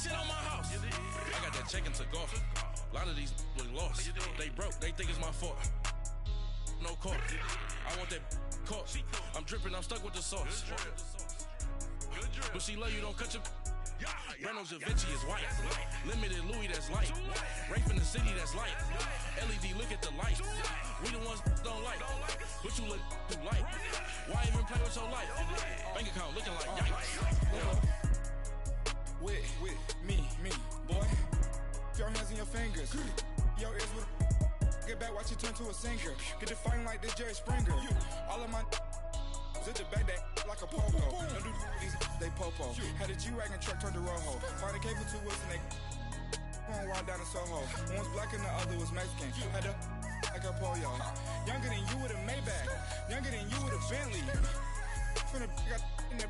shit on my house. I got that check and took off. A lot of these look lost. They broke, they think it's my fault. No court. I want that caught. I'm dripping, I'm stuck with the sauce. But she love you, don't cut your. Reynolds Da Vinci is white. Limited Louis, that's light. Rape in the city, that's light. LED, look at the light. We the ones don't like. But you look too light. Why even play with your life? Bank account looking like yikes. With me, boy. Your hands in your fingers. Your ears with. Get back, watch you turn to a singer. Get to fighting like this Jerry Springer. All of my zip the back that like a pogo. Don't do these, they popo. Had a G-Wagon truck turned to Rojo. Find a cable 2 wheels and they going wild down in Soho. One was black and the other was Mexican. Had a like a pollo. Younger than you with a Maybach. Younger than you with a Bentley. From the got in the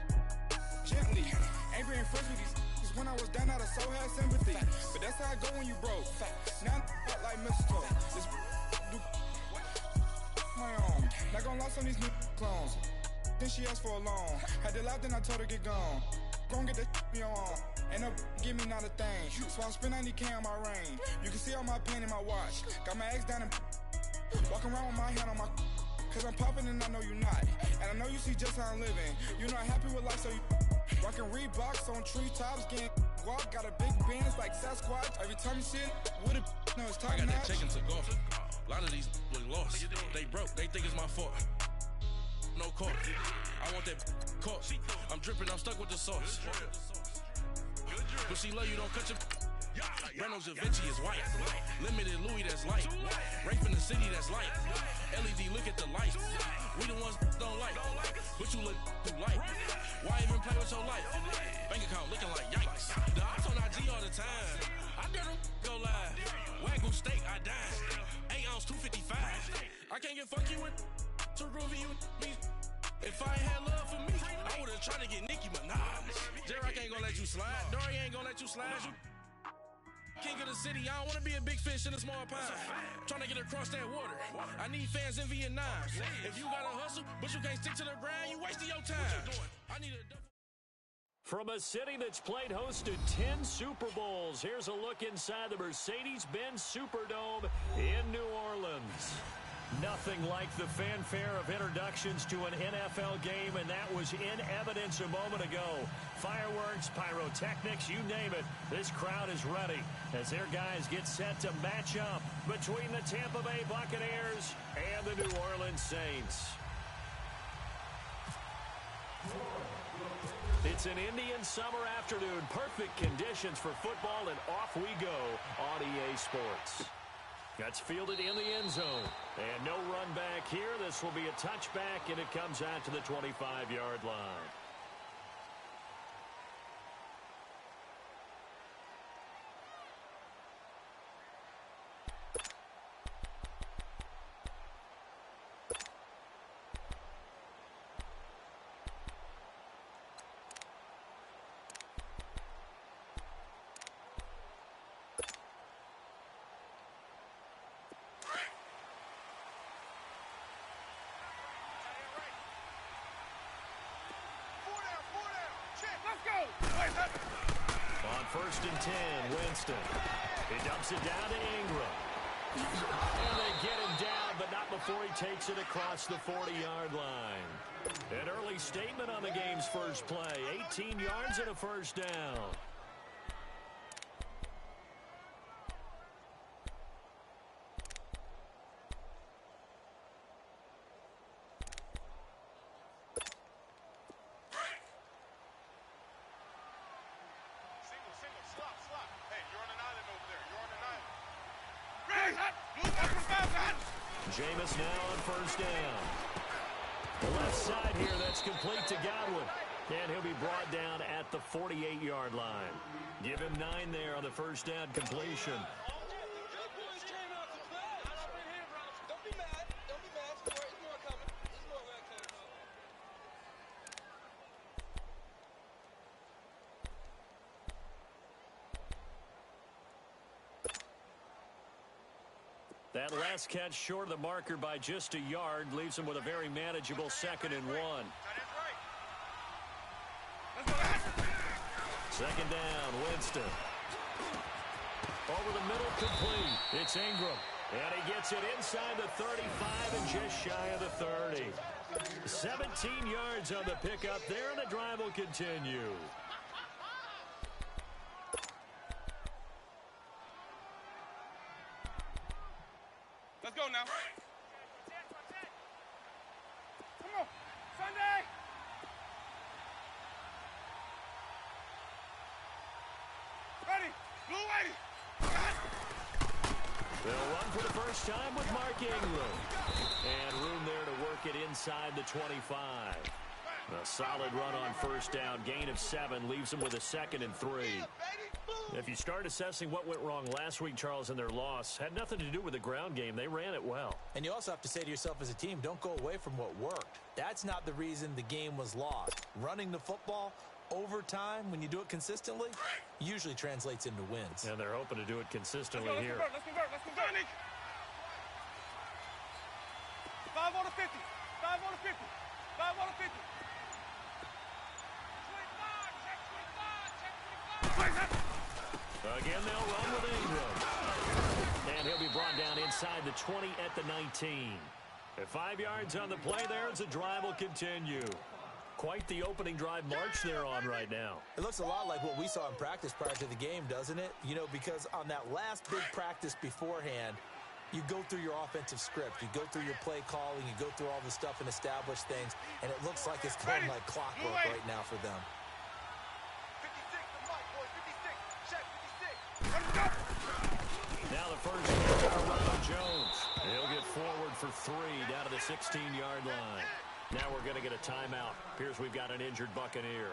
gently. Angry and friends with these. When I was down out of so had sympathy. But that's how I go when you broke. Now I'm like mistletoe. This do my own. Not gonna lost on these new clones. Then she asked for a loan. Had to laugh, then I told her get gone. Gon' get that me on. Ain't no give me not a thing. So I spend 90K on my range. You can see all my pain in my watch. Got my ex down and walking around with my hand on my. Cause I'm popping and I know you not. And I know you see just how I'm living. You not happy with life, so you rockin' Reeboks on treetops, getting walk. Got a big Benz like Sasquatch. Every time you see it, with a no, it's top I got notch. that check and took off. A lot of these look lost. They broke, they think it's my fault. No court. I want that caught. I'm dripping, I'm stuck with the sauce. But she love you, don't cut your. Reynolds Da Vinci is white. Limited Louis, that's light. Rape in the city, that's light. LED, look at the light. We the ones don't like. But you look too light. Why even play with your life? Bank account looking like yikes. The ops on IG all the time. I dare them go live. Wagyu steak, I dine. 8 ounce, 255. I can't get funky with to groovy you me. If I ain't had love for me, I would've tried to get Nicki Minaj. J-Rock ain't gonna let you slide. Dory ain't gonna let you slide. You king of the city, I don't wanna be a big fish in a small pond. Trying to get across that water. I need fans in Vietnam. If you gotta hustle, but you can't stick to the grind, you wasting your time. I need a double. From a city that's played host to 10 Super Bowls, here's a look inside the Mercedes-Benz Superdome in New Orleans. Nothing like the fanfare of introductions to an NFL game, and that was in evidence a moment ago. Fireworks, pyrotechnics, you name it. This crowd is ready as their guys get set to match up between the Tampa Bay Buccaneers and the New Orleans Saints. It's an Indian summer afternoon. Perfect conditions for football, and off we go on EA Sports. That's fielded in the end zone. And no run back here. This will be a touchback, and it comes out to the 25-yard line. On 1st and 10, Winston. He dumps it down to Ingram. And they get him down, but not before he takes it across the 40-yard line. An early statement on the game's first play. 18 yards and a first down. Jameis now on 1st down. The left side here, that's complete to Godwin. And he'll be brought down at the 48-yard line. Give him 9 there on the first down completion. That last catch short of the marker by just a yard leaves him with a very manageable 2nd and 1. Second down, Winston. Over the middle, complete. It's Ingram. And he gets it inside the 35 and just shy of the 30. 17 yards on the pickup there, and the drive will continue. Let's go now. Come on, Sunday. Ready, blue 80. They'll run for the first time with Mark Ingram. And room there to work it inside the 25. A solid run on first down. Gain of 7 leaves them with a 2nd and 3. If you start assessing what went wrong last week, Charles, in their loss, had nothing to do with the ground game. They ran it well. And you also have to say to yourself as a team, don't go away from what worked. That's not the reason the game was lost. Running the football over time, when you do it consistently, usually translates into wins. And they're hoping to do it consistently here. Let's convert. 5 on the 50. 5 on the 50. 5 on the 50. 25. Again, they'll run with Ingram. And he'll be brought down inside the 20 at the 19. At 5 yards on the play there as the drive will continue. Quite the opening drive march they're on right now. It looks a lot like what we saw in practice prior to the game, doesn't it? You know, because on that last big practice beforehand, you go through your offensive script. You go through your play calling. You go through all the stuff and establish things. And it looks like it's going like clockwork right now for them. 56, check 56. Now the first down on Ronald Jones. He'll get forward for 3 down to the 16-yard line. Now we're going to get a timeout. Appears we've got an injured Buccaneer.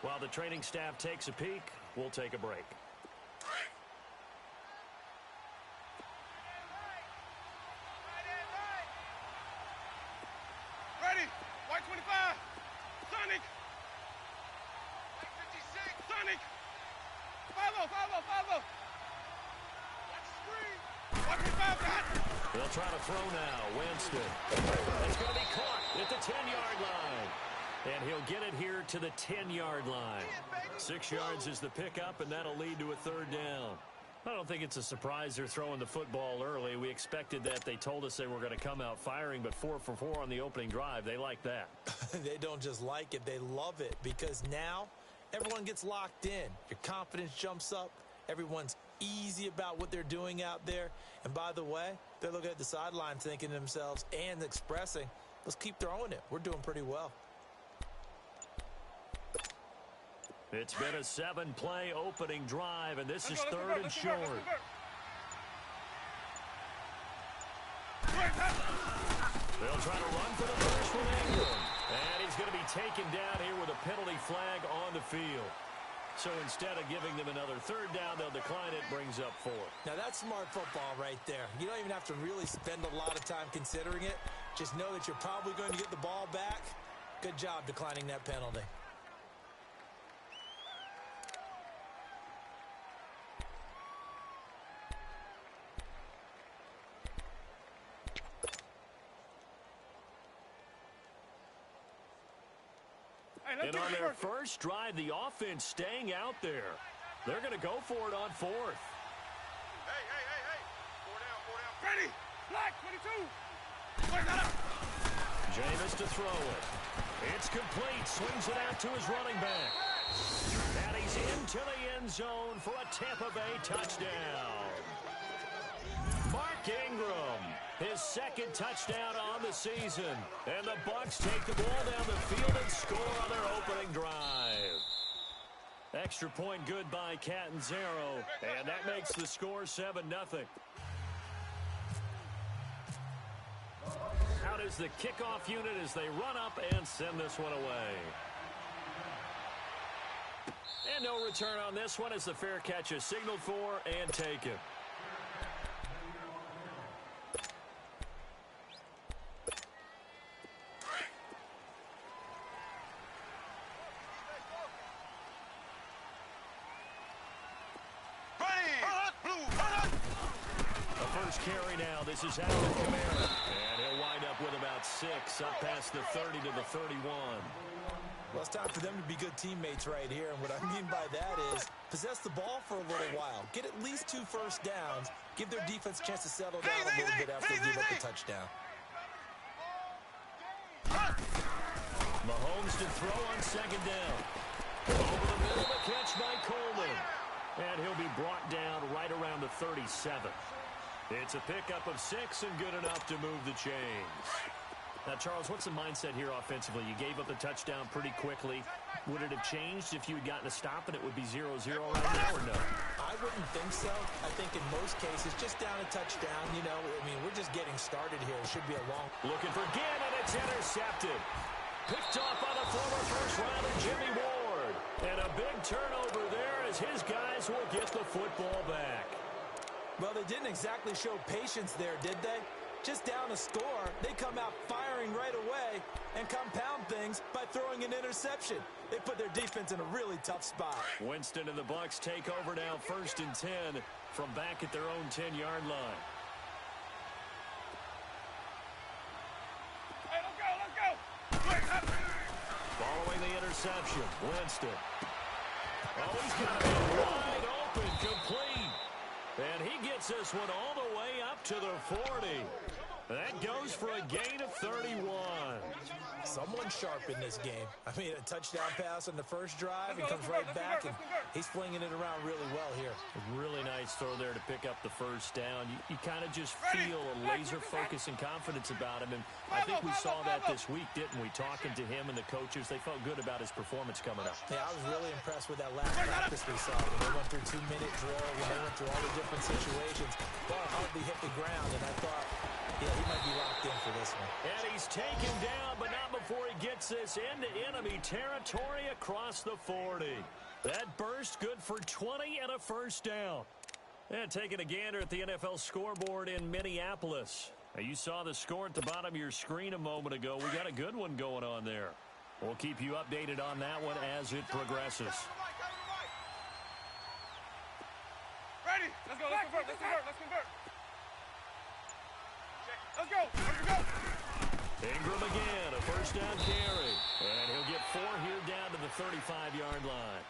While the training staff takes a peek, we'll take a break. Ready, white 25. Sonic. White 56. Sonic. 5-0. Watch the screen. White 25, got. They'll try to throw now. Winston. It's going to be caught at the 10-yard line. And he'll get it here to the 10-yard line. 6 yards is the pickup, and that'll lead to a 3rd down. I don't think it's a surprise they're throwing the football early. We expected that. They told us they were going to come out firing, but 4 for 4 on the opening drive. They like that. They don't just like it. They love it because now everyone gets locked in. Your confidence jumps up. Everyone's easy about what they're doing out there. And by the way, they're looking at the sideline thinking to themselves and expressing, let's keep throwing it. We're doing pretty well. It's been a 7-play opening drive, and this is 3rd and short. They'll try to run for the first with Ingram. And he's going to be taken down here with a penalty flag on the field. So instead of giving them another 3rd down, they'll decline it. Brings up 4. Now, that's smart football right there. You don't even have to really spend a lot of time considering it. Just know that you're probably going to get the ball back. Good job declining that penalty. And on their first drive, the offense staying out there. They're going to go for it on 4th. Hey. 4 down. Ready, black 22. Jameis to throw it. It's complete. Swings it out to his running back. And he's into the end zone for a Tampa Bay touchdown. Mark Ingram, his 2nd touchdown on the season. And the Bucs take the ball down the field and score on their opening drive. Extra point good by Catanzaro. And that makes the score 7-0. Out is the kickoff unit as they run up and send this one away. And no return on this one as the fair catch is signaled for and taken. Carry now. This is Alvin Kamara. And he'll wind up with about 6 up past the 30 to the 31. Well, it's time for them to be good teammates right here. And what I mean by that is possess the ball for a little while. Get at least 2 first downs. Give their defense a chance to settle down a little bit after they give up the touchdown. Mahomes to throw on second down. Over the middle, the catch by Coleman. And he'll be brought down right around the 37. It's a pickup of 6 and good enough to move the chains. Now, Charles, what's the mindset here offensively? You gave up the touchdown pretty quickly. Would it have changed if you had gotten a stop and it would be 0-0 right now, or no? I wouldn't think so. I think in most cases, just down a touchdown, you know, I mean, we're just getting started here. It should be a long... Looking for Gannon, it's intercepted. Picked off by the former first-rounder Jimmy Ward. And a big turnover there as his guys will get the football back. Well, they didn't exactly show patience there, did they? Just down a score, they come out firing right away and compound things by throwing an interception. They put their defense in a really tough spot. Winston and the Bucs take over now, 1st and 10 from back at their own 10-yard line. Hey, let's go. Following the interception, Winston. Oh, he's got it wide open, complete. And he gets this one all the way up to the 40. That goes for a gain of 31. Someone sharp in this game. I mean, a touchdown pass on the first drive and comes right back, and he's flinging it around really well here. A really nice throw there to pick up the first down. You kind of just feel a laser focus and confidence about him, and I think we saw that this week, didn't we? Talking to him and the coaches, they felt good about his performance coming up. Yeah, I was really impressed with that last practice we saw. When they went through 2-minute drill, when they went through all the different situations, ball hardly hit the ground, and I thought, yeah, he might be locked in for this one. And he's taken down, but not before he gets this into enemy territory across the 40. That burst good for 20 and a first down. And taking a gander at the NFL scoreboard in Minneapolis. Now, you saw the score at the bottom of your screen a moment ago. We got a good one going on there. We'll keep you updated on that one as it progresses. Ready? Let's go. Let's convert. Let's convert. Let's go. Let's go. Ingram again, a first down carry. And he'll get 4 here down to the 35-yard line.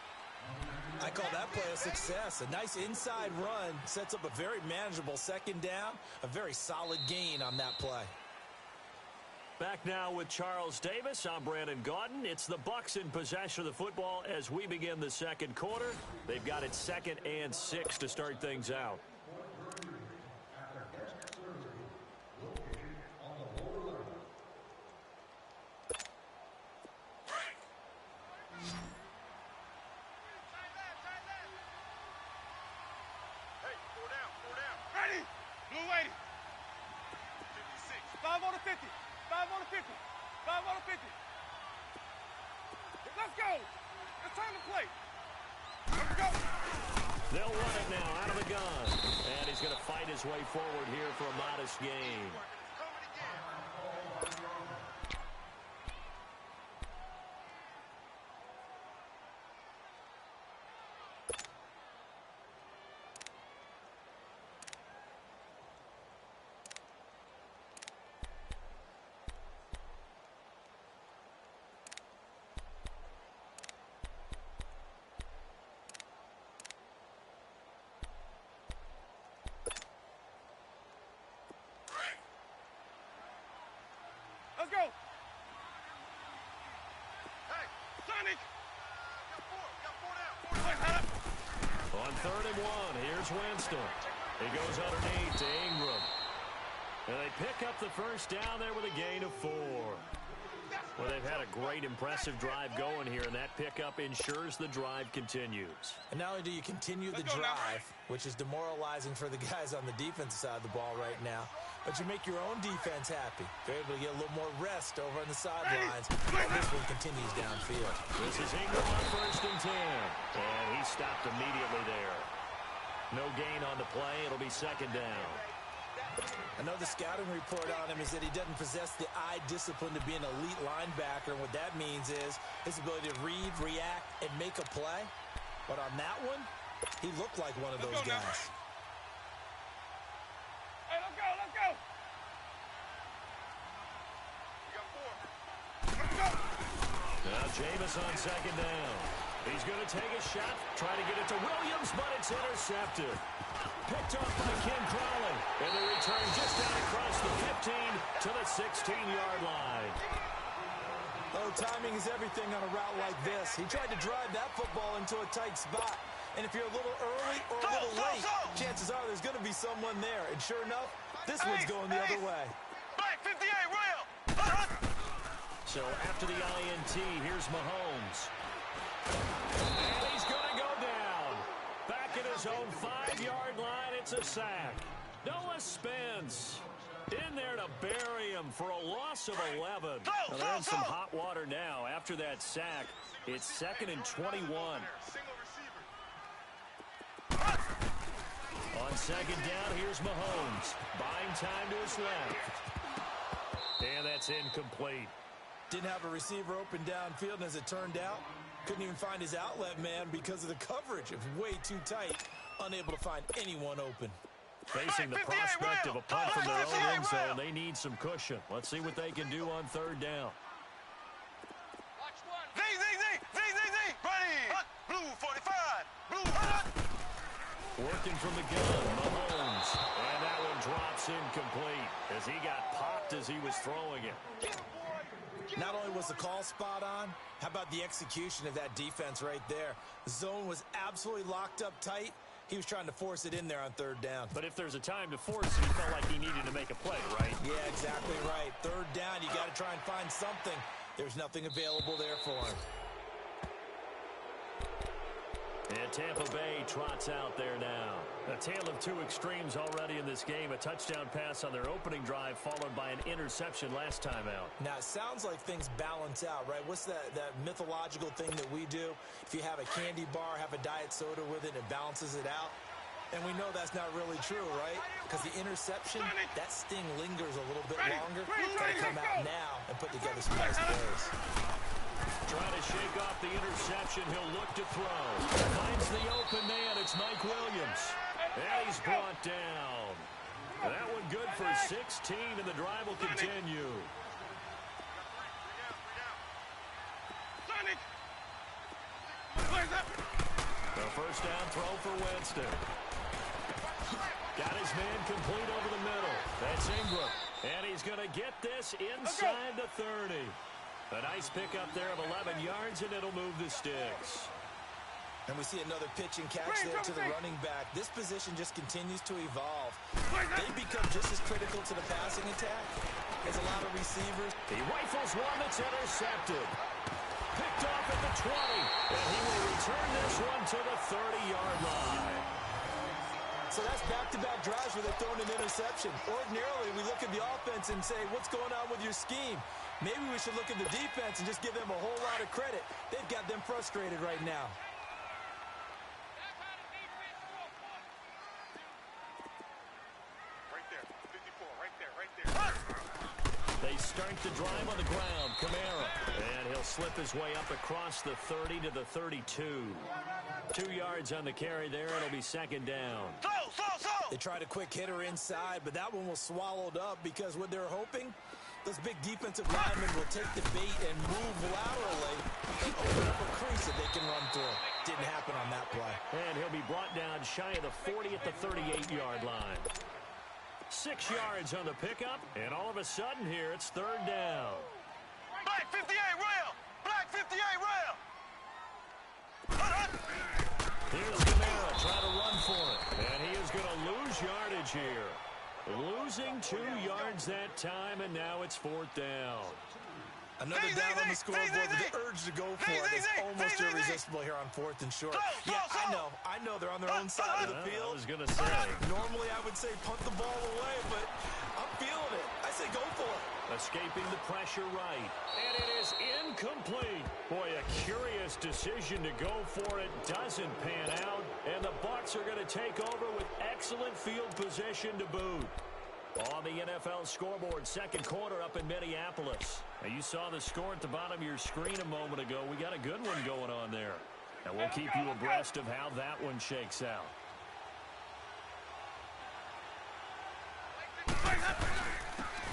I call that play a success. A nice inside run sets up a very manageable second down. A very solid gain on that play. Back now with Charles Davis. I'm Brandon Gaudin. It's the Bucs in possession of the football as we begin the second quarter. They've got it 2nd and 6 to start things out. They'll run it now out of the gun. And he's going to fight his way forward here for a modest gain. Let's go. Hey, Sonic. On 3rd and 1, here's Winston. He goes underneath to Ingram. And they pick up the first down there with a gain of 4. Well, they've had a great, impressive drive going here, and that pickup ensures the drive continues. And not only do you continue the drive, which is demoralizing for the guys on the defensive side of the ball right now, but you make your own defense happy. They're able to get a little more rest over on the sidelines while this one continues downfield. This is Ingram on 1st and 10. And he stopped immediately there. No gain on the play. It'll be 2nd down. I know the scouting report on him is that he doesn't possess the eye discipline to be an elite linebacker, and what that means is his ability to read, react, and make a play. But on that one, he looked like one of those guys. Hey, let's go, let's go. You got 4. Let's go. Now Jameis on second down. He's going to take a shot, try to get it to Williams, but it's intercepted. Picked off by Ken Crowley. And the return just down across the 15 to the 16-yard line. Oh, timing is everything on a route like this. He tried to drive that football into a tight spot. And if you're a little early or a little late, chances are there's going to be someone there. And sure enough, this one's going the other way. Black 58, rail. So after the INT, here's Mahomes. And he's going to go down. Back at his own 5-yard line, it's a sack. Noah Spence in there to bury him for a loss of 11. Well, they're in some hot water now. After that sack, it's 2nd and 21. On second down, here's Mahomes. Buying time to his left. And that's incomplete. Didn't have a receiver open downfield, and as it turned out, couldn't even find his outlet man because of the coverage. It was way too tight, unable to find anyone open. Facing the prospect of a punt from their own end zone, they need some cushion. Let's see what they can do on third down. Z, ready. Blue 45, blue. Working from the gun, Mahomes. And that one drops incomplete as he got popped as he was throwing it. Not only was the call spot on, how about the execution of that defense right there? The zone was absolutely locked up tight. He was trying to force it in there on third down. But if there's a time to force it, he felt like he needed to make a play, right? Yeah, exactly right. Third down, you got to try and find something. There's nothing available there for him. And Tampa Bay trots out there now. A tale of two extremes already in this game. A touchdown pass on their opening drive, followed by an interception last time out. Now, it sounds like things balance out, right? What's that mythological thing that we do? If you have a candy bar, have a diet soda with it, it balances it out. And we know that's not really true, right? Because the interception, that sting lingers a little bit longer. Got to come out now and put together some nice plays. Trying to shake off the interception. He'll look to throw. Finds the open man. It's Mike Williams. And he's brought down. That one good for 16, and the drive will continue. The first down throw for Winston. Got his man complete over the middle. That's Ingram. And he's going to get this inside the 30. A nice pickup there of 11 yards, and it'll move the sticks. And we see another pitch and catch there to the running back. This position just continues to evolve. They become just as critical to the passing attack as a lot of receivers. He rifles one that's intercepted. Picked off at the 20, and he will return this one to the 30-yard line. So that's back-to-back drives where they're throwing an interception. Ordinarily, we look at the offense and say, what's going on with your scheme? Maybe we should look at the defense and just give them a whole lot of credit. They've got them frustrated right now. Right there, 54, right there. They start the drive on the ground. Kamara. And he'll slip his way up across the 30 to the 32. 2 yards on the carry there. It'll be second down. They tried a quick hitter inside, but that one was swallowed up because what they're hoping, those big defensive linemen will take the bait and move laterally and open up a crease that they can run through. Didn't happen on that play. And he'll be brought down shy of the 40 at the 38-yard line. 6 yards on the pickup, and all of a sudden here, it's third down. Black 58, rail. Black 58, rail. Here's Kamara trying to run for it, and he is going to lose yardage here. Losing 2 yards that time, and now it's fourth down. Another down on the scoreboard with the urge to go for it is almost irresistible here on fourth and short. Yeah, I know they're on their own side of the field. I was going to say. Normally I would say punt the ball away, but I'm feeling it. I say go for it. Escaping the pressure right. And it is incomplete. Boy, a curious decision to go for it. Doesn't pan out. And the Bucs are going to take over with excellent field position to boot. On the NFL scoreboard, second quarter up in Minneapolis. Now, you saw the score at the bottom of your screen a moment ago. We got a good one going on there. And we'll keep you abreast of how that one shakes out.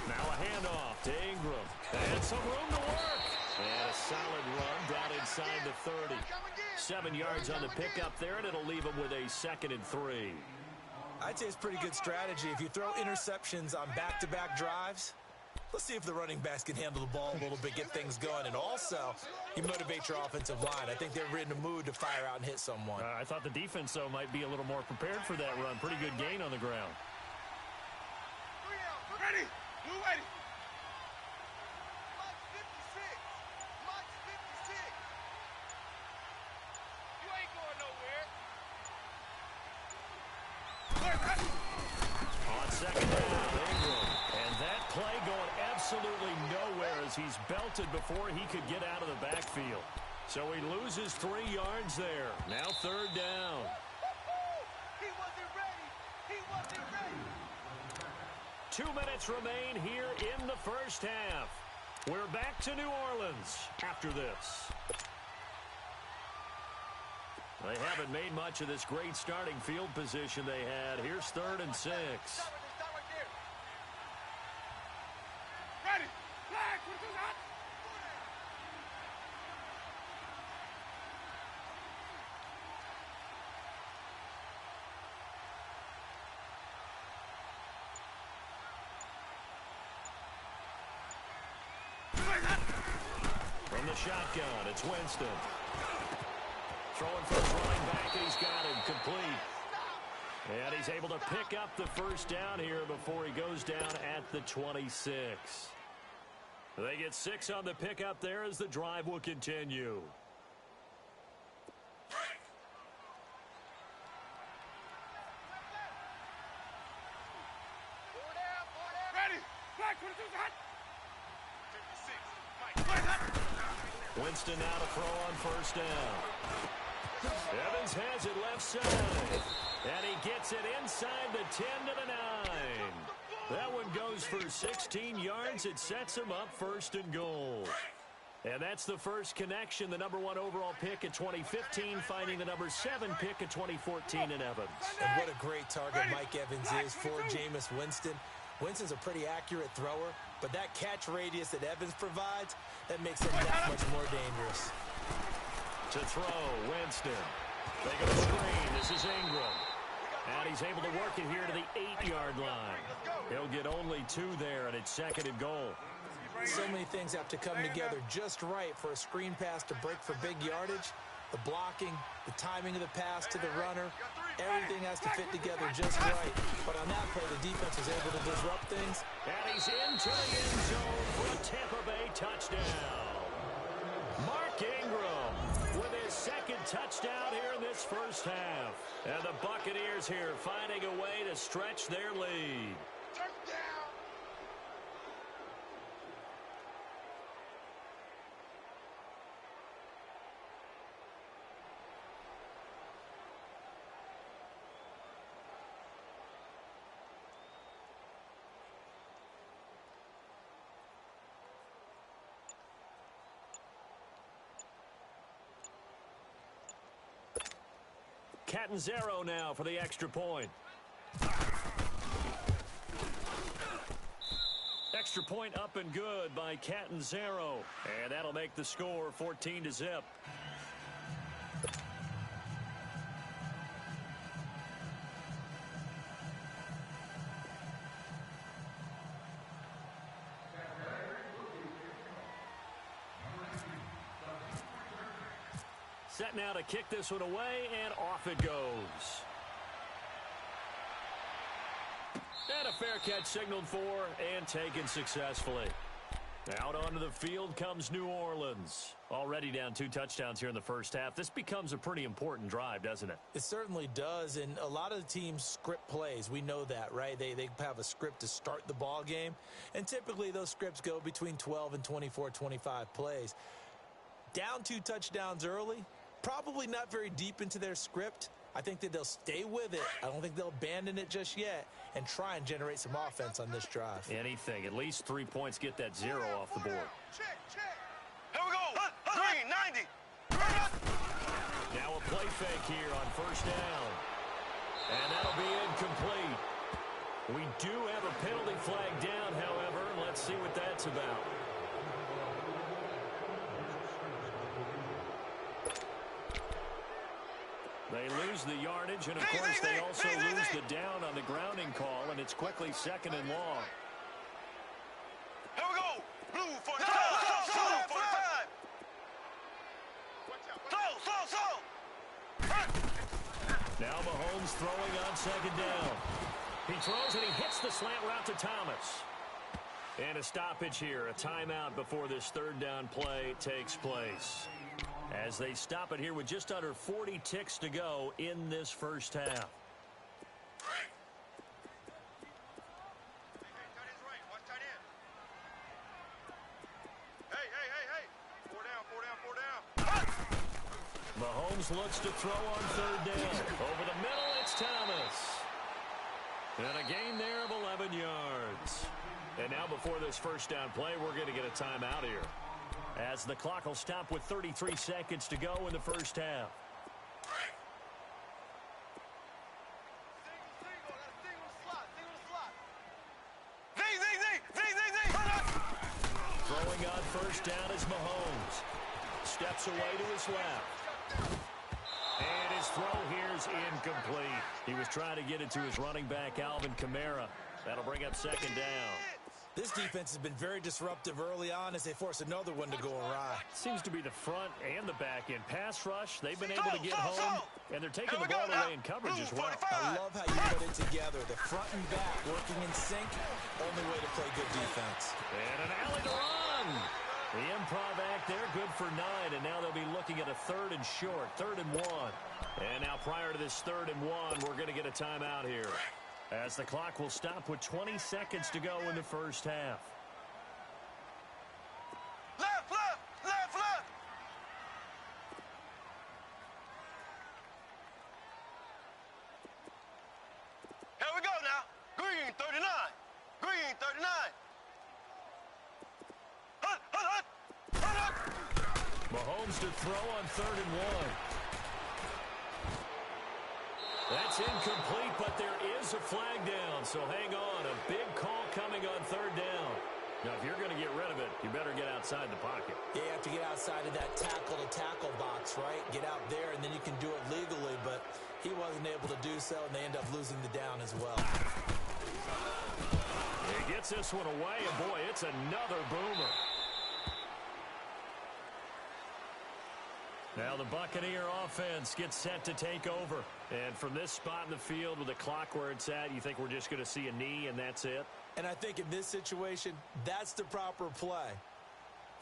Now a handoff to Ingram. And some room to work. And a solid run down inside the 30. 7 yards on the pickup there, and it'll leave him with a 2nd and 3. I'd say it's pretty good strategy. If you throw interceptions on back-to-back drives, let's see if the running backs can handle the ball a little bit, get things going. And also, you motivate your offensive line. I think they're in a mood to fire out and hit someone. I thought the defense, though, might be a little more prepared for that run. Pretty good gain on the ground. Ready? Blue ready. You ain't going nowhere. On 2nd down, Ingram. And that play going absolutely nowhere as he's belted before he could get out of the backfield. So he loses 3 yards there. Now 3rd down. He wasn't ready. He wasn't ready. 2 minutes remain here in the first half. We're back to New Orleans after this. They haven't made much of this great starting field position they had. Here's 3rd and 6. Ready. Flag. What is that? From the shotgun, it's Winston. Throwing for his running back, and he's got him complete. And he's able to pick up the 1st down here before he goes down at the 26. They get 6 on the pickup there as the drive will continue. Ready. Flag. What is that? Winston now to throw on 1st down. Evans has it left side. And he gets it inside the 10 to the 9. That one goes for 16 yards. It sets him up 1st and goal. And that's the first connection. The number 1 overall pick in 2015 finding the number 7 pick in 2014 in Evans. And what a great target Mike Evans is for Jameis Winston. Winston's a pretty accurate thrower, but that catch radius that Evans provides, that makes him that much more dangerous. To throw, Winston. They go screen. This is Ingram. And he's able to work it here to the 8-yard line. He'll get only 2 there, and it's 2nd and goal. So many things have to come together just right for a screen pass to break for big yardage. The blocking, the timing of the pass to the runner, everything has to fit together just right. But on that play, the defense was able to disrupt things. And he's into the end zone for a Tampa Bay touchdown. Mark Ingram with his 2nd touchdown here in this first half. And the Buccaneers here finding a way to stretch their lead. Catanzaro now for the extra point. Extra point up and good by Catanzaro. And that'll make the score 14-0. Set now to kick this one away, and off it goes. And a fair catch signaled for and taken successfully. Out onto the field comes New Orleans. Already down 2 touchdowns here in the first half. This becomes a pretty important drive, doesn't it? It certainly does, and a lot of the teams script plays. We know that, right? They have a script to start the ball game, and typically those scripts go between 12 and 24, 25 plays. Down 2 touchdowns early, probably not very deep into their script. I think that they'll stay with it. I don't think they'll abandon it just yet and try and generate some offense on this drive. Anything. At least 3 points get that 0 off the board. Check. Here we go. Green, 90. Now a play fake here on 1st down. And that'll be incomplete. We do have a penalty flag down, however. Let's see what that's about. They lose the yardage, and of course they also lose the down on the grounding call, and it's quickly 2nd and long. Here we go. Blue 45. Blue 45. Slow. Now Mahomes throwing on 2nd down. He throws and he hits the slant route to Thomas. And a stoppage here, a timeout before this 3rd down play takes place. As they stop it here with just under 40 ticks to go in this first half. Mahomes looks to throw on 3rd down. Over the middle, it's Thomas. And a gain there of 11 yards. And now before this 1st down play, we're going to get a timeout here, as the clock will stop with 33 seconds to go in the first half. Throwing on 1st down is Mahomes. Steps away to his left. And his throw here is incomplete. He was trying to get it to his running back, Alvin Kamara. That'll bring up 2nd down. This defense has been very disruptive early on as they force another one to go awry. Seems to be the front and the back end. Pass rush, they've been able to get home, and they're taking the ball away in coverage as well. I love how you put it together. The front and back working in sync. Only way to play good defense. And an alley to run. The improv act there, good for 9, and now they'll be looking at a 3rd and short, 3rd and 1. And now prior to this 3rd and 1, we're going to get a timeout here, as the clock will stop with 20 seconds to go in the first half. Left. Here we go now. Green 39. Green 39. Mahomes to throw on 3rd and 1. That's incomplete, but there is a flag down, so hang on. A big call coming on 3rd down. Now, if you're going to get rid of it, you better get outside the pocket. Yeah, you have to get outside of that tackle-to-tackle box, right? Get out there, and then you can do it legally, but he wasn't able to do so, and they end up losing the down as well. He gets this one away, and boy, it's another boomer. Now the Buccaneer offense gets set to take over. And from this spot in the field with the clock where it's at, you think we're just going to see a knee and that's it? And I think in this situation, that's the proper play.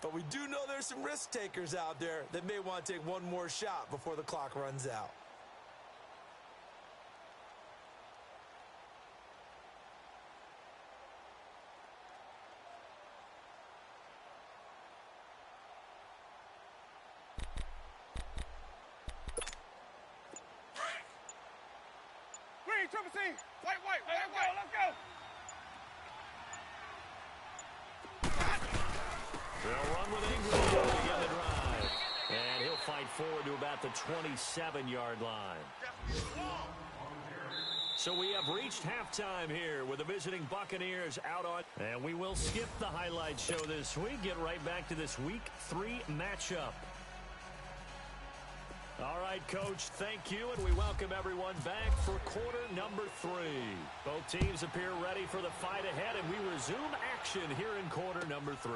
But we do know there's some risk takers out there that may want to take one more shot before the clock runs out. Triple C. White. Let's go. They'll run with Ingram to begin the drive. And he'll fight forward to about the 27-yard line. So we have reached halftime here with the visiting Buccaneers out on. And we will skip the highlight show this week. Get right back to this Week 3 matchup. All right, Coach, thank you, and we welcome everyone back for quarter number 3. Both teams appear ready for the fight ahead, and we resume action here in quarter number 3.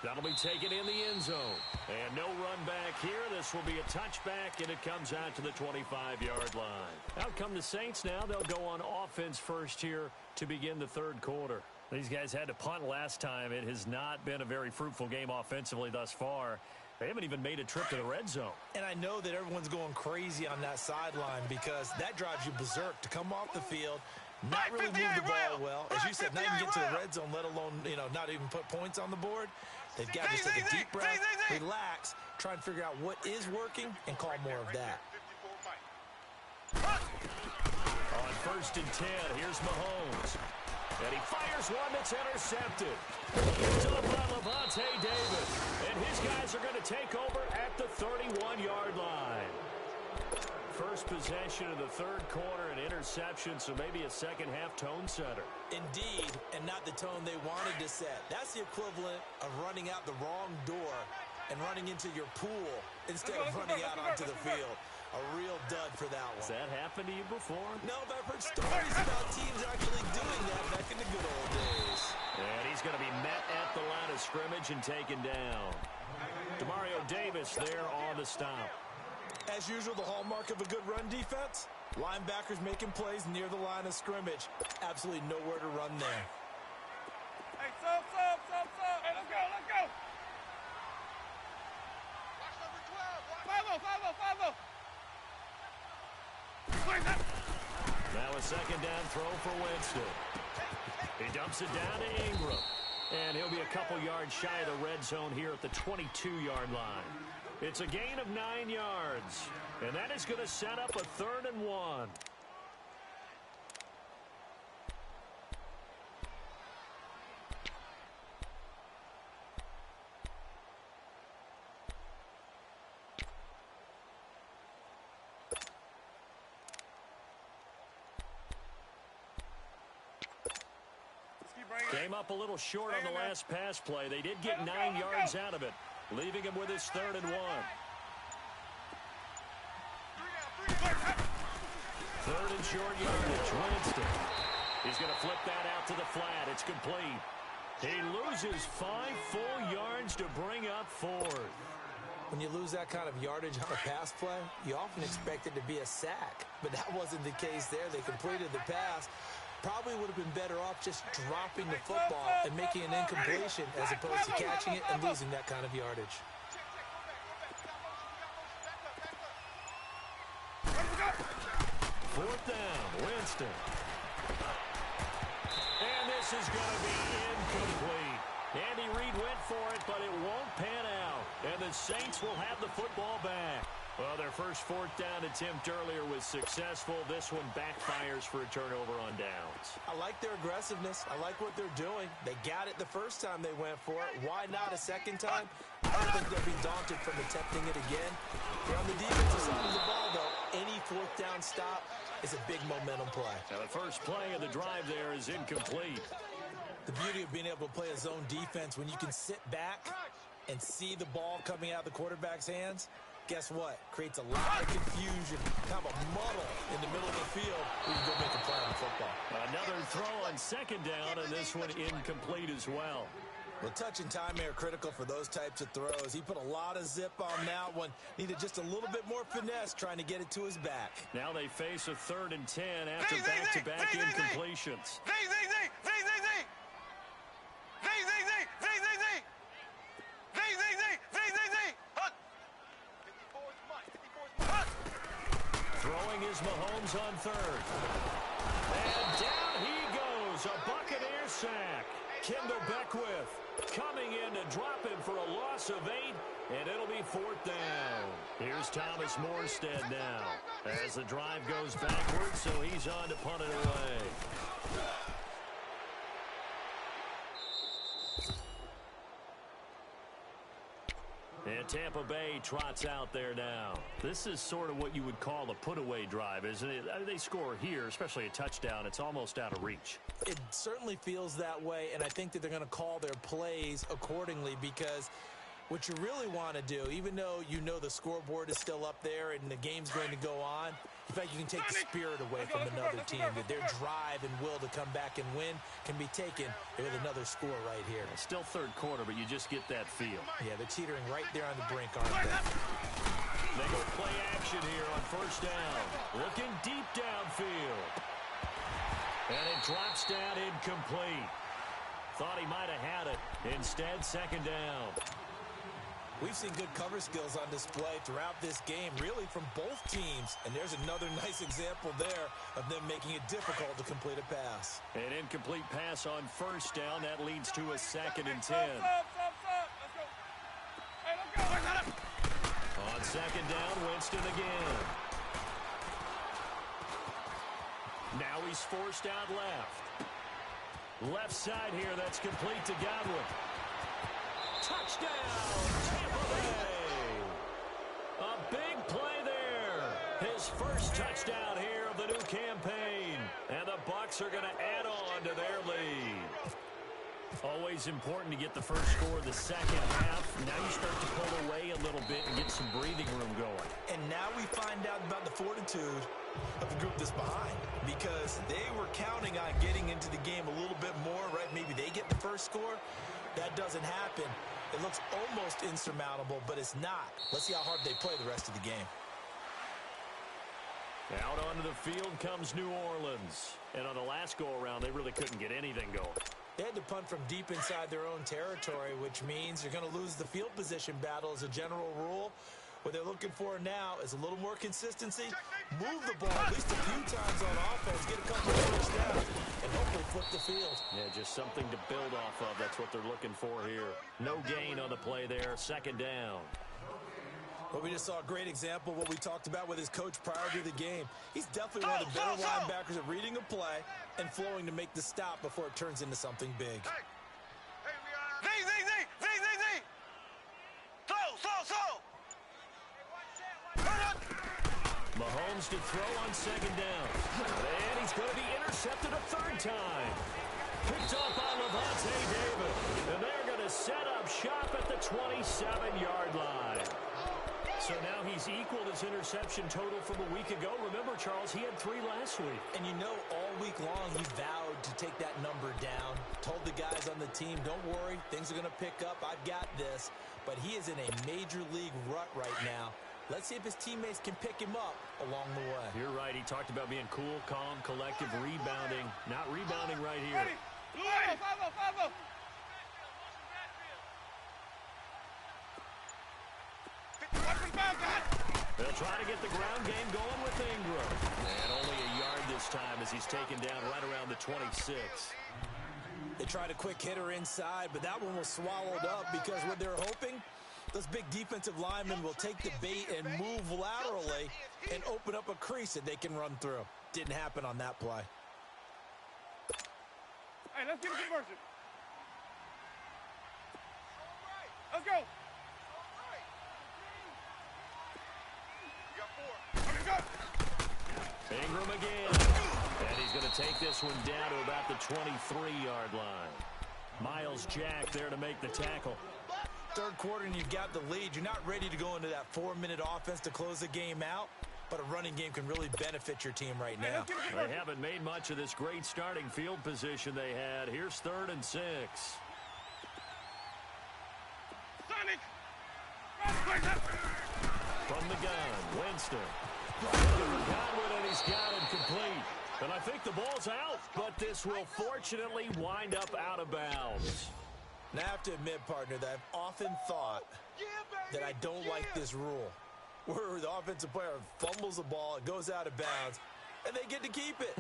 That'll be taken in the end zone. And no run back here. This will be a touchback, and it comes out to the 25-yard line. Out come the Saints now. They'll go on offense first here to begin the 3rd quarter. These guys had to punt last time. It has not been a very fruitful game offensively thus far. They haven't even made a trip to the red zone. And I know that everyone's going crazy on that sideline because that drives you berserk to come off the field, not really move the ball well. As you said, not even get to the red zone, let alone, not even put points on the board. They've got to just take a deep breath, relax, try and figure out what is working, and call more of that. On 1st and 10, here's Mahomes. And he fires one that's intercepted. It's up by Levante David. And his guys are going to take over at the 31-yard line. First possession of the 3rd quarter, an interception, so maybe a second-half tone setter. Indeed, and not the tone they wanted to set. That's the equivalent of running out the wrong door and running into your pool instead of running out onto the field. A real dud for that one. Has that happened to you before? No, but I've heard stories about teams actually doing that back in the good old days. And he's going to be met at the line of scrimmage and taken down. Demario Davis there on the stop. As usual, the hallmark of a good run defense, linebackers making plays near the line of scrimmage. Absolutely nowhere to run there. Hey, sub. Hey, let's go. Watch number 12. 5-0. Now a second down throw for Winston. He dumps it down to Ingram. And he'll be a couple yards shy of the red zone here at the 22-yard line. It's a gain of 9 yards. And that is going to set up a 3rd and 1. Came up a little short on the last pass play. They did get 9 yards out of it, leaving him with his 3rd and 1. 3rd and short yardage. Winston. He's going to flip that out to the flat. It's complete. He loses 5 full yards to bring up 4th. When you lose that kind of yardage on a pass play, you often expect it to be a sack. But that wasn't the case there. They completed the pass. Probably would have been better off just dropping the football and making an incompletion as opposed to catching it and losing that kind of yardage. 4th down, Winston. And this is going to be incomplete. Andy Reid went for it, but it won't pan out. And the Saints will have the football back. Well, their first 4th down attempt earlier was successful. This one backfires for a turnover on downs. I like their aggressiveness. I like what they're doing. They got it the first time they went for it. Why not a second time? I don't think they'll be daunted from attempting it again. They're on the defensive side of the ball, though. Any 4th down stop is a big momentum play. Now, the first play of the drive there is incomplete. The beauty of being able to play a zone defense when you can sit back and see the ball coming out of the quarterback's hands, guess what? Creates a lot of confusion, kind of a muddle in the middle of the field. We can go make a play on football. Another throw on 2nd down, and this one incomplete as well. Well, touch and time are critical for those types of throws. He put a lot of zip on that one. Needed just a little bit more finesse trying to get it to his back. Now they face a 3rd and 10 after back-to-back incompletions. Throwing is Mahomes on 3rd. And down he goes. A Buccaneer sack. Kendall Beckwith coming in to drop him for a loss of 8, and it'll be 4th down. Here's Thomas Morstead now as the drive goes backwards, so he's on to punt it away. And Tampa Bay trots out there now. This is sort of what you would call a put-away drive, isn't it? They score here, especially a touchdown. It's almost out of reach. It certainly feels that way, and I think that they're going to call their plays accordingly because what you really want to do, even though you know the scoreboard is still up there and the game's going to go on, in fact, you can take the spirit away from another team, that their drive and will to come back and win can be taken with another score right here. It's still 3rd quarter, but you just get that feel. Yeah, they're teetering right there on the brink, aren't they? They go play action here on 1st down. Looking deep downfield. And it drops down incomplete. Thought he might have had it. Instead, 2nd down. We've seen good cover skills on display throughout this game, really from both teams. And there's another nice example there of them making it difficult to complete a pass. An incomplete pass on 1st down. That leads to a 2nd and 10. On 2nd down, Winston again. Now he's forced out left. Left side here, that's complete to Godwin. Touchdown, Tampa Bay. A big play there. His first touchdown here of the new campaign. And the Bucs are going to add on to their lead. Always important to get the first score of the second half. Now you start to pull away a little bit and get some breathing room going. And now we find out about the fortitude of the group that's behind, because they were counting on getting into the game a little bit more, right? Maybe they get the first score. That doesn't happen. It looks almost insurmountable, but it's not. Let's see how hard they play the rest of the game. Out onto the field comes New Orleans. And on the last go-around, they really couldn't get anything going. They had to punt from deep inside their own territory, which means you're going to lose the field position battle as a general rule. What they're looking for now is a little more consistency, move the ball at least a few times on offense, get a couple of first downs, and hopefully flip the field. Yeah, just something to build off of. That's what they're looking for here. No gain on the play there. Second down. Well, we just saw a great example of what we talked about with his coach prior to the game. He's definitely one of the better linebackers at reading a play and flowing to make the stop before it turns into something big. Z. Slow. Mahomes to throw on second down. And he's going to be intercepted a third time. Picked up by Levante David. And they're going to set up shop at the 27-yard line. So now he's equaled his interception total from a week ago. Remember, Charles, he had 3 last week. And you know, all week long he vowed to take that number down. Told the guys on the team, don't worry, things are going to pick up. I've got this. But he is in a major league rut right now. Let's see if his teammates can pick him up along the way. You're right. He talked about being cool, calm, collective, rebounding. Not rebounding right here. Five-o. They'll try to get the ground game going with Ingram. And only a yard this time as he's taken down right around the 26. They tried a quick hitter inside, but that one was swallowed up because what they're hoping, those big defensive linemen will take the bait and move laterally and open up a crease that they can run through. Didn't happen on that play. Hey, let's get a conversion. Let's go. Ingram again. And he's going to take this one down to about the 23-yard line. Miles Jack there to make the tackle. Third quarter and you've got the lead. You're not ready to go into that 4-minute offense to close the game out, but a running game can really benefit your team right now. They haven't made much of this great starting field position they had. Here's 3rd and 6. Sonic. From the gun, Winston. Godwin, and he's got it complete. And I think the ball's out, but this will fortunately wind up out of bounds. Now, I have to admit, partner, that I've often thought that I don't like this rule, where the offensive player fumbles the ball, it goes out of bounds, and they get to keep it.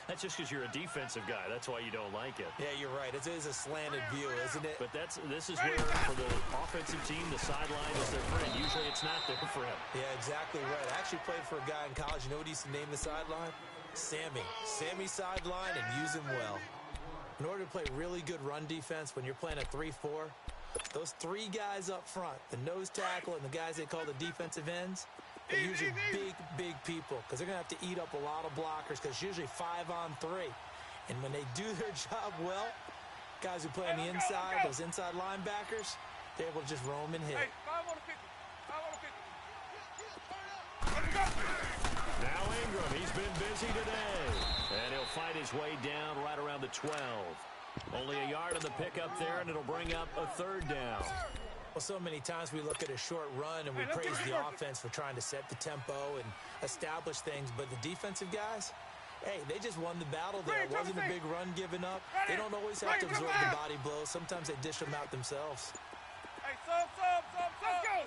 That's just because you're a defensive guy. That's why you don't like it. Yeah, you're right. It is a slanted view, isn't it? But this is where, for the offensive team, the sideline is their friend. Usually it's not their friend. Yeah, exactly right. I actually played for a guy in college. You know what he used to name the sideline? Sammy. Sammy sideline, and use him well. In order to play really good run defense when you're playing a 3-4, those 3 guys up front, the nose tackle and the guys they call the defensive ends, they're usually big people because they're going to have to eat up a lot of blockers because it's usually 5-on-3. And when they do their job well, guys who play on the inside, those inside linebackers, they're able to just roam and hit. Hey, 5 on the 50. Now Ingram, he's been busy today. And he'll fight his way down right around the 12. Only a yard on the pickup there, and it'll bring up a 3rd down. Well, so many times we look at a short run and we praise the offense for trying to set the tempo and establish things, but the defensive guys, hey, they just won the battle there. It wasn't a big run given up. They don't always have to absorb the body blows. Sometimes they dish them out themselves. Hey, sub. Let's go.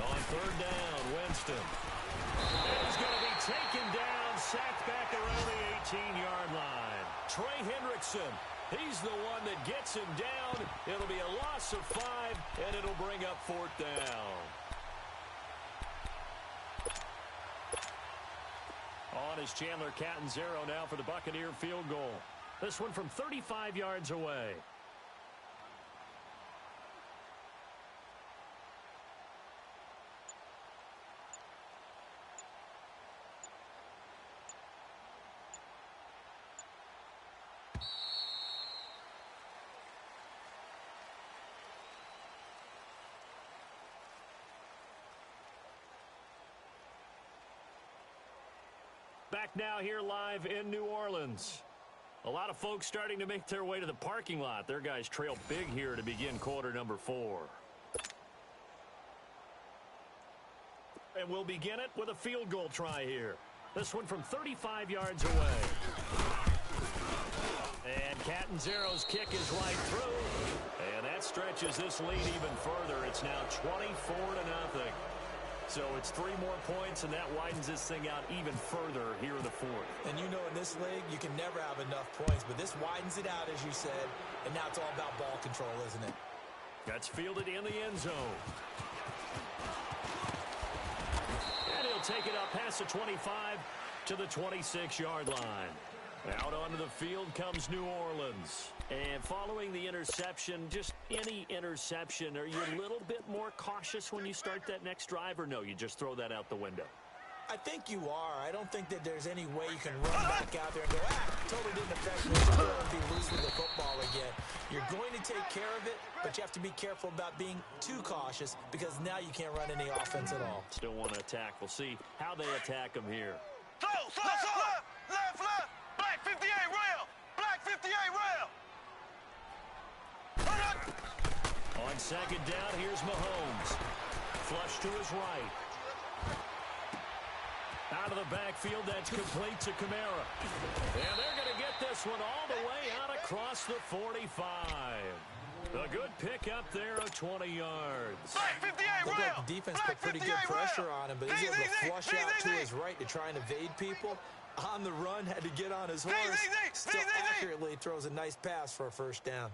On 3rd down, Winston. And he's going to be taken down, sacked back around the 18-yard line. Trey Hendrickson, he's the one that gets him down. It'll be a loss of 5, and it'll bring up 4th down. On is Chandler Catanzaro now for the Buccaneer field goal. This one from 35 yards away. Back now here live in New Orleans. A lot of folks starting to make their way to the parking lot. Their guys trail big here to begin quarter number 4. And we'll begin it with a field goal try here. This one from 35 yards away. And Catanzaro's kick is right through. And that stretches this lead even further. It's now 24-0. So it's 3 more points, and that widens this thing out even further here in the 4th. And you know in this league, you can never have enough points, but this widens it out, as you said, and now it's all about ball control, isn't it? That's fielded in the end zone. And he'll take it up past the 25 to the 26-yard line. Out onto the field comes New Orleans. And following the interception, just any interception, are you a little bit more cautious when you start that next drive, or no, you just throw that out the window? I think you are. I don't think that there's any way you can run back out there and go, totally didn't affect me, so I'll be loose with the football again. You're going to take care of it, but you have to be careful about being too cautious because now you can't run any offense at all. Still want to attack. We'll see how they attack him here. Left, black 58 rail, black 58 rail. On second down, here's Mahomes. Flush to his right. Out of the backfield, that's complete to Kamara. And they're going to get this one all the way out across the 45. A good pick up there of 20 yards. Looked like the defense put pretty good pressure on him, but he's able to flush out to his right to try and evade people. On the run, had to get on his horse. Still accurately throws a nice pass for a first down.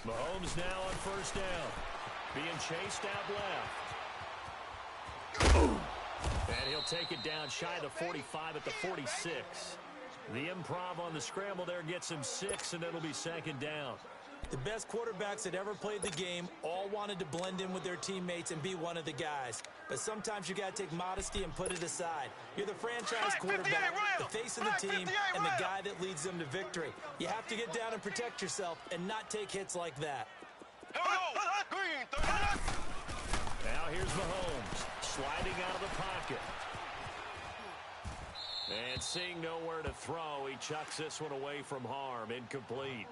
Mahomes now on first down. Being chased out left. And he'll take it down shy of the 45 at the 46. The improv on the scramble there gets him 6, and it'll be second down. The best quarterbacks that ever played the game all wanted to blend in with their teammates and be one of the guys. But sometimes you got to take modesty and put it aside. You're the franchise quarterback, the face of the team, and the guy that leads them to victory. You have to get down and protect yourself and not take hits like that. Now here's Mahomes sliding out of the pocket. And seeing nowhere to throw, he chucks this one away from harm. Incomplete.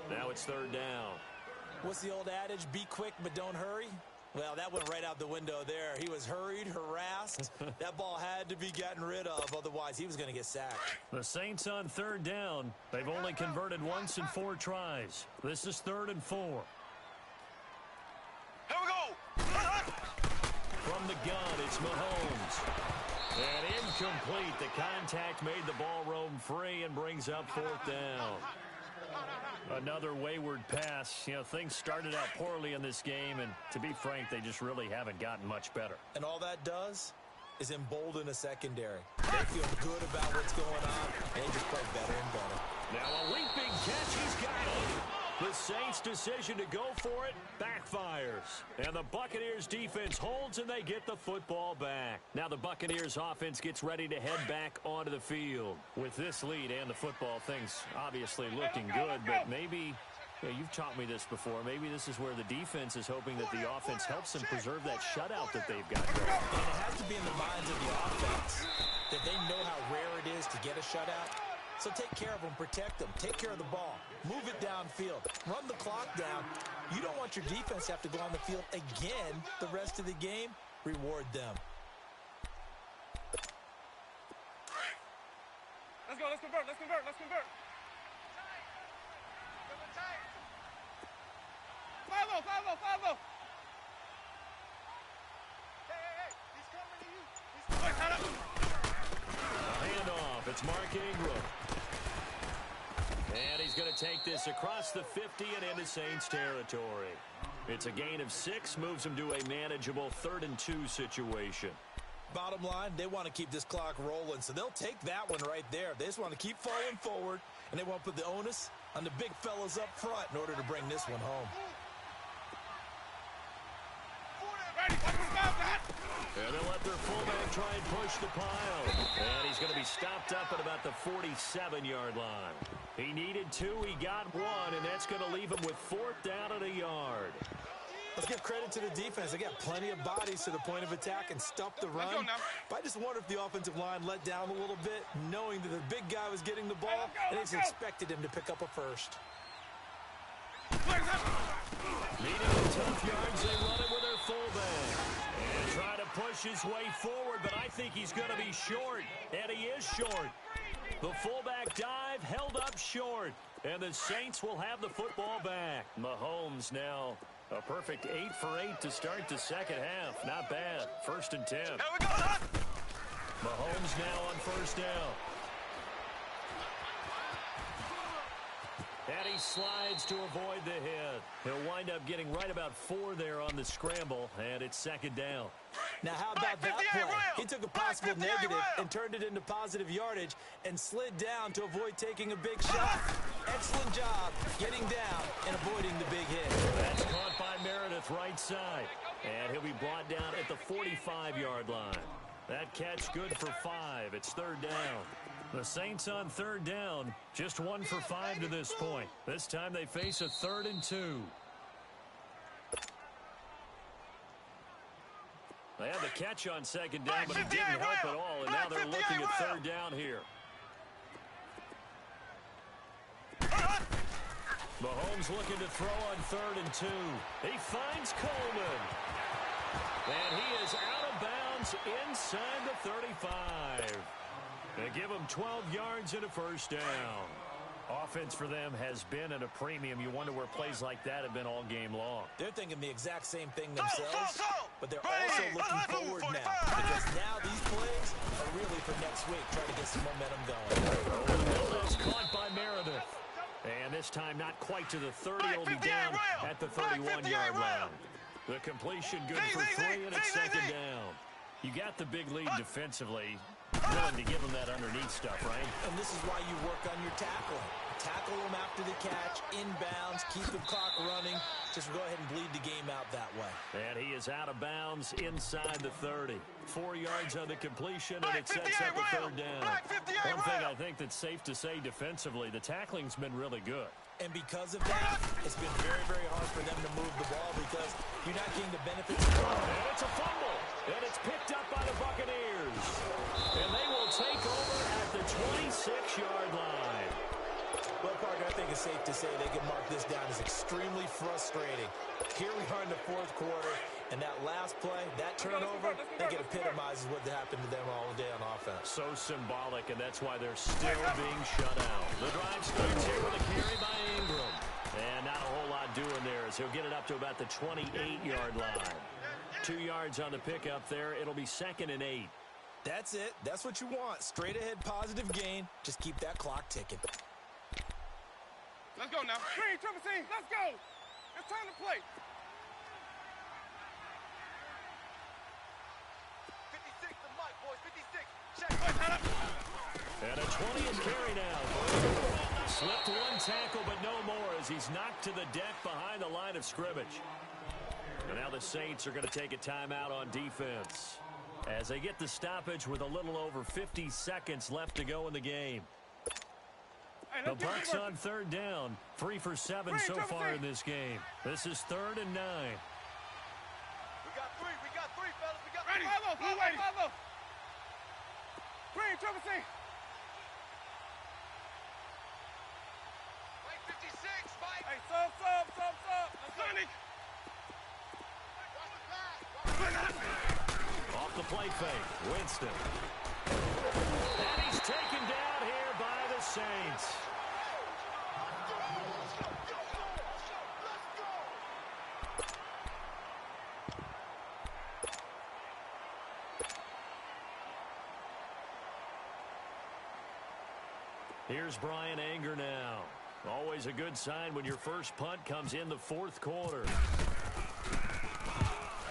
Now it's third down. What's the old adage? Be quick, but don't hurry. Well, that went right out the window there. He was hurried, harassed. That ball had to be gotten rid of, otherwise he was going to get sacked. The Saints on third down. They've only converted once in 4 tries. This is 3rd and 4. Here we go. From the gun, it's Mahomes. And incomplete. The contact made the ball roam free and brings up 4th down. Another wayward pass. You know, things started out poorly in this game, and to be frank, they just really haven't gotten much better. And all that does is embolden a secondary. They feel good about what's going on, and they just play better and better. Now a leaping catch, he's got it. The Saints' decision to go for it backfires. And the Buccaneers' defense holds, and they get the football back. Now the Buccaneers' offense gets ready to head back onto the field. With this lead and the football, things obviously looking good, but maybe, you've taught me this before, maybe this is where the defense is hoping that the offense helps them preserve that shutout that they've got going. And it has to be in the minds of the offense that they know how rare it is to get a shutout. So take care of them, protect them, take care of the ball, move it downfield, run the clock down. You don't want your defense to have to go on the field again the rest of the game. Reward them. Let's go, let's convert. Follow. Hey, he's coming to you. A handoff, it's Mark Ingram. And he's going to take this across the 50 and into Saints territory. It's a gain of 6, moves him to a manageable 3rd and 2 situation. Bottom line, they want to keep this clock rolling, so they'll take that one right there. They just want to keep falling forward, and they want to put the onus on the big fellas up front in order to bring this one home. And they'll let their fullback try and push the pile. And he's going to be stopped up at about the 47-yard line. He needed 2, he got 1, and that's going to leave him with 4th down and a yard. Let's give credit to the defense. They got plenty of bodies to the point of attack and stuffed the run. But I just wonder if the offensive line let down a little bit, knowing that the big guy was getting the ball, and they just expected him to pick up a first. Needing the tough yards, they run it with their fullback. And try to push his way forward, but I think he's going to be short. And he is short. The fullback dive held up short. And the Saints will have the football back. Mahomes now a perfect 8 for 8 to start the second half. Not bad. 1st and 10. Mahomes now on first down. And he slides to avoid the hit. He'll wind up getting right about 4 there on the scramble, and it's 2nd down. Now, how about that play? He took a possible negative and turned it into positive yardage and slid down to avoid taking a big shot. Excellent job getting down and avoiding the big hit. That's caught by Meredith right side. And he'll be brought down at the 45-yard line. That catch good for 5. It's 3rd down. The Saints on 3rd down, just 1 for 5 to this point. This time they face a 3rd and 2. They had the catch on 2nd down, but it didn't help at all, and now they're looking at 3rd down here. Mahomes looking to throw on 3rd and 2. He finds Coleman. And he is out of bounds inside the 35. They give him 12 yards and a 1st down. Offense for them has been at a premium. You wonder where plays like that have been all game long. They're thinking the exact same thing themselves, but they're also looking forward now, because now these plays are really for next week, trying to get some momentum going. That's caught by Meredith. And this time not quite to the 30. He'll be down at the 31-yard line. The completion good for 3, and it's 2nd down. You got the big lead defensively. Willing to give them that underneath stuff, right? And this is why you work on your tackling. Tackle them after the catch, inbounds, keep the clock running. Just go ahead and bleed the game out that way. And he is out of bounds inside the 30. 4 yards on the completion, and it sets up a 3rd down. One thing I think that's safe to say defensively, the tackling's been really good. And because of that, it's been very, very hard for them to move the ball because you're not getting the benefits of it. And it's a fumble. And it's picked up by the Buccaneers. And they will take over at the 26-yard line. Well, Parker, I think it's safe to say they can mark this down as extremely frustrating. Here we are in the 4th quarter, and that last play, that turnover, I think it epitomizes what happened to them all day on offense. So symbolic, and that's why they're still being shut out. The drive starts here with a carry by Ingram. And not a whole lot doing there as he'll get it up to about the 28-yard line. 2 yards on the pickup there. It'll be 2nd and 8. That's it. That's what you want. Straight ahead positive gain. Just keep that clock ticking. Let's go now. Green, triple team. Let's go. It's time to play. 56 to Mike, boys. 56. Check. And a 20th carry now. Slipped 1 tackle, but no more as he's knocked to the deck behind the line of scrimmage. And now the Saints are going to take a timeout on defense as they get the stoppage with a little over 50 seconds left to go in the game. The Bucs on 3rd down, 3 for 7 so far in this game. This is 3rd and 9. We got 3, fellas. We got 3. Follow. Green, triple team. Mike 56, Mike. Hey, sub. Sonic. Off the play fake, Winston. And he's taken down here by the Saints. Here's Brian Anger now. Always a good sign when your first punt comes in the 4th quarter.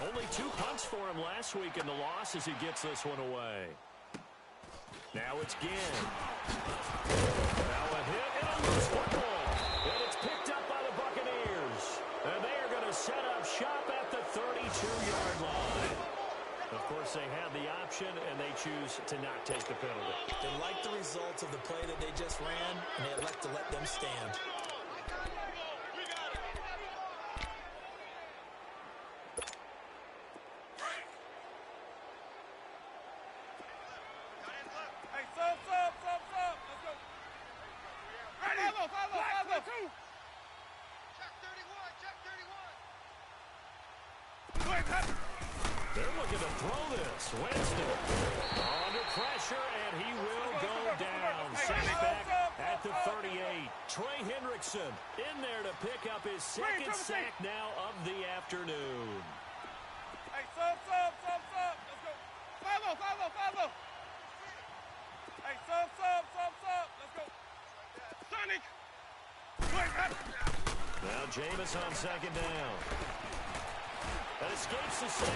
Only 2 punts for him last week in the loss as he gets this one away. Now it's Ginn. Now a hit and a loose football. And it's picked up by the Buccaneers. And they are going to set up shop at the 32-yard line. Of course, they have the option, and they choose to not take the penalty. They like the results of the play that they just ran, and they elect to let them stand. They're looking to throw this. Winston under pressure, and he will go down. Sent back at the 38. Trey Hendrickson in there to pick up his second sack now of the afternoon. Hey, sub. Let's go. 5-0. Hey, sub. Let's go. Sonic. Now Jameis on second down. That escapes the sack.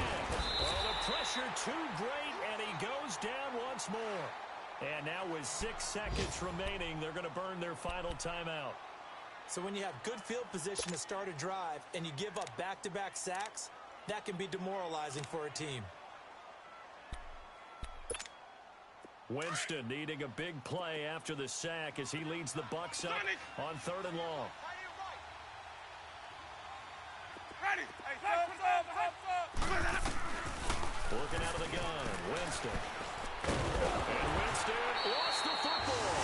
Oh, the pressure too great, and he goes down once more. And now with 6 seconds remaining, they're going to burn their final timeout. So when you have good field position to start a drive and you give up back-to-back sacks, that can be demoralizing for a team. Winston needing a big play after the sack as he leads the Bucs up on 3rd and long. Ready. Hey, sub. Looking out of the gun, Winston. And Winston lost the football.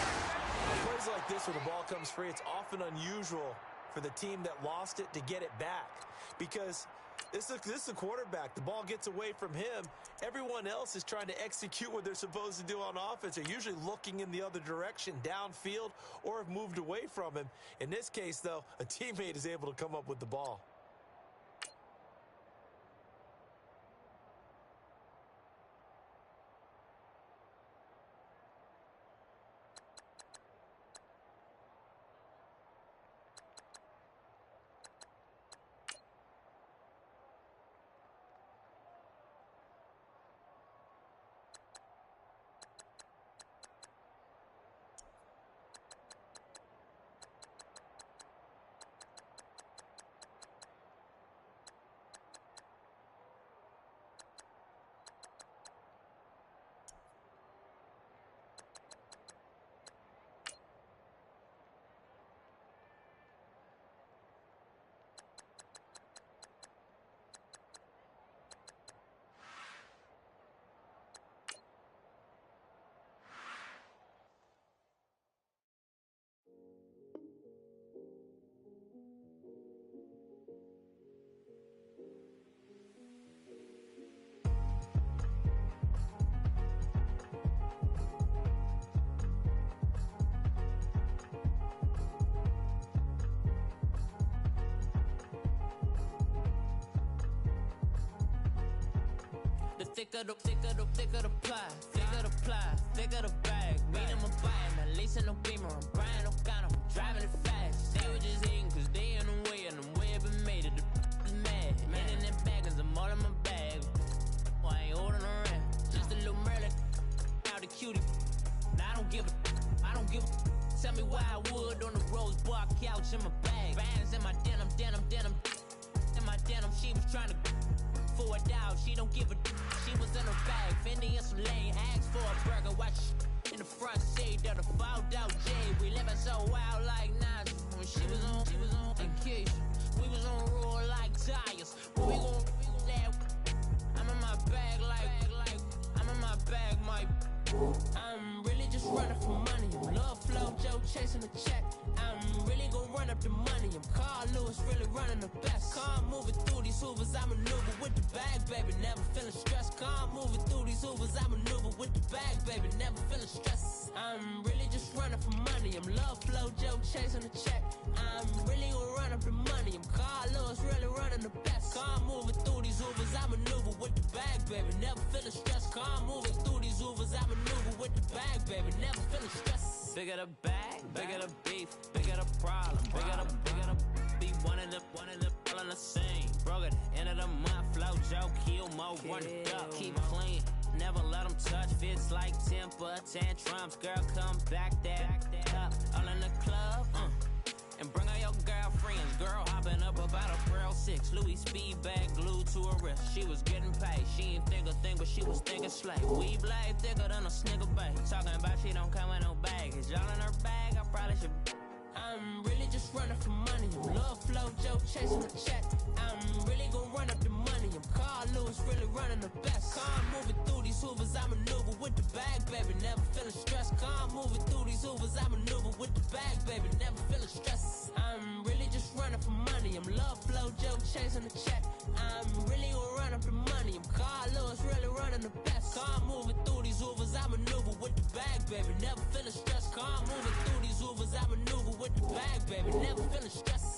Plays like this where the ball comes free, it's often unusual for the team that lost it to get it back. Because this is a quarterback. The ball gets away from him. Everyone else is trying to execute what they're supposed to do on offense. They're usually looking in the other direction, downfield, or have moved away from him. In this case, though, a teammate is able to come up with the ball. Thicker the pie, thicker the bag. Mean I'm a buyer, now leasing no beamer. I'm Brian O'Connor, I'm driving it fast. They were just hating cause they in the way, and the way I've been made it, the is mad. Man in them baggins, I'm all in my bag. Well, I ain't holding around, just a little Merlin, out the cutie. Now I don't give a, tell me why I would on the rose bar couch in my bag. Bands in my denim. In my denim, she was trying to for a doubt, she don't give a. She was in her bag, Fendi and some lane, asked for a burger, watch in the front seat of the fouled out J. We living so wild like Nas. When she was on vacation, we was on roll like tires. But we gon' that. I'm in my bag like I'm in my bag, my. I'm really just running for money. Love flow, Joe chasing the check. I'm really gon' run up the money. I'm Carl Lewis, really running the best. Car moving through these hoovers, I maneuver with the bag, baby. Never feeling stressed. Car moving through these hoovers, I maneuver with the bag, baby. Never feeling stressed. I'm really just running for money. I'm love flow, Joe chasing the check. I'm really gon' run up the money. I'm Carl Lewis, really running the best. Car moving through these hoovers, I maneuver with the bag, baby. Never feeling stressed. Car moving through these hoovers, I maneuver with the bag, baby. Never feeling stressed. Bigger the bag, bigger the beef, bigger the problem, bigger the be one of the all in the same. Broke at the end of the month, flow Joe, kill mo, run it up, keep clean. Never let them touch, fits like temper tantrums. Girl, come back that up, all in the club, and bring all your girlfriends. Girl hopping up about a Pearl 6, Louis speed bag glued to her wrist. She was getting paid, she ain't think a thing, but she was thinking slave. We blade thicker than a snigger bag. Talking about she don't come with no baggage. Y'all in her bag, I probably should. I'm really just running for money. Love flow, Joe chasing the check. I'm really gon' run up the money. I'm Carl Lewis, really running the best. Car moving through these these hoovers, I maneuver with the bag, baby. Never feeling stressed. Calm moving through these hoovers, I maneuver with the bag, baby. Never feeling stressed. I'm really just running for money. I'm love flow, joke, chasing the check. I'm really gonna run up the money. I'm Carl Lewis, really running the best. Calm moving through these hoovers, I maneuver with the bag, baby. Never feeling stressed. Calm moving through these hoovers, I maneuver with the bag, baby. Never feeling stressed.